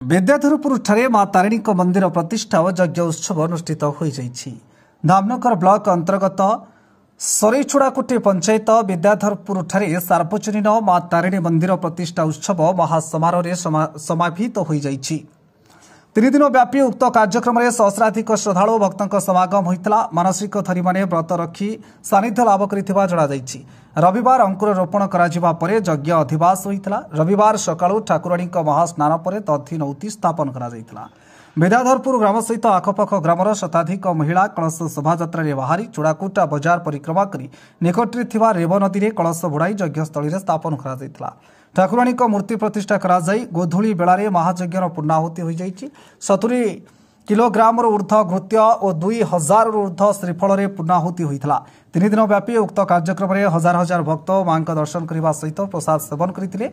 विद्याधरपुर ठारे मां तारिणी मंदिर प्रतिष्ठा और यज्ञ उत्सव अनुष्ठित हो धामनगर ब्लॉक अंतर्गत सरेचुड़ाकुटी पंचायत विद्याधरपुर ठारे सार्वजनीन मां तारिणी मंदिर प्रतिष्ठा उत्सव महासमारोह समाहित हो तीन दिन व्यापी उक्त कार्यक्रम में सहस्राधिक श्रद्धालु भक्तों समागम होता मानसिक धरी मैंने व्रत रखी सानिध्य लाभ कर रविवार अंकुर रोपण कर यज्ञ अधिवास होता रविवार सकाळु ठाकुराणी महास्नान पर दधि नौती स्थापन कर विद्याधरपुर ग्राम सहित आखपाख ग्रामर शताधिक महिला कलश शोभायात्रा बाहरी चूड़ाकुटा बजार परिक्रमा कर निकटरे थिबा रेव नदी में कलश बुड़ाई यज्ञस्थल में स्थापन कर ठाकुराणी मूर्ति प्रतिष्ठा कराई गोधूली बेलारे महायज्ञर पूर्णाहुति हो 70 किलोग्राम ऊर्ध्व घृत्य और 2000 ऊर्ध्व श्रीफल में पूर्णाहुति होता तीन दिन व्यापी उक्त कार्यक्रम में हजार हजार भक्त मां दर्शन करने सहित प्रसाद सेवन करते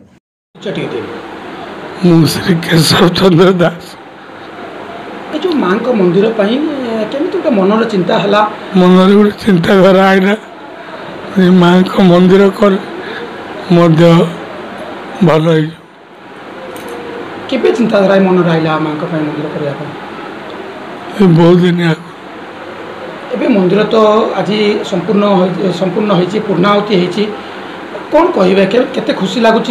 जो मां मंदिर केमी मन चिंता है मन गोटे चिंताधारा आईला मां मंदिर कर भल केबे चिंताधारा मन रहा मां मंदिर करने बहुत दिन एबे मंदिर तो आज संपूर्ण होती पूर्णाहुति होती कौन कहे केते खुशी लगुच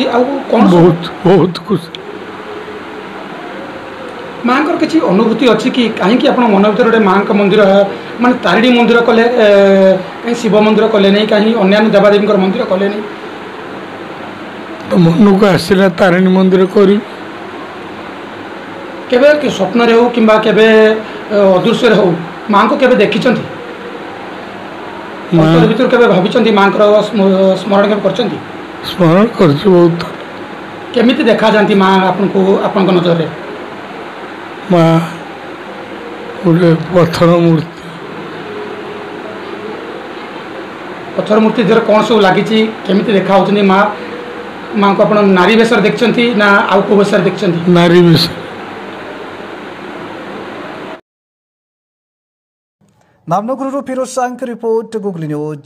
कौन बहुत बहुत खुशी माँ किसी अनुभूति अच्छी कि कहीं आप मन भर गोटे माँ मंदिर माने तारिणी मंदिर कले कहीं शिव मंदिर कले नहीं कहीं अन्य देवादेवी मंदिर कले नहीं तो मन को आसला तारिणी मंदिर कर केबे स्वप्न रे हो किंबा केबे अदृश्य रे हो माँ को केबे देखी भर केबे भाभी माँ स्मरण केबे करछंती स्मरण कर बहुत केमिति देखा जाती माँ आपको आपन नजर रे माँ गोटे पत्थर मूर्ति देर कौन सब लगी केमिति देखा होचनी माँ माँ को अपन नारी बेस देखते ना आउ को बेस देखते नारी बेस नामनगर फिरोज शाह की रिपोर्ट गूगल न्यूज।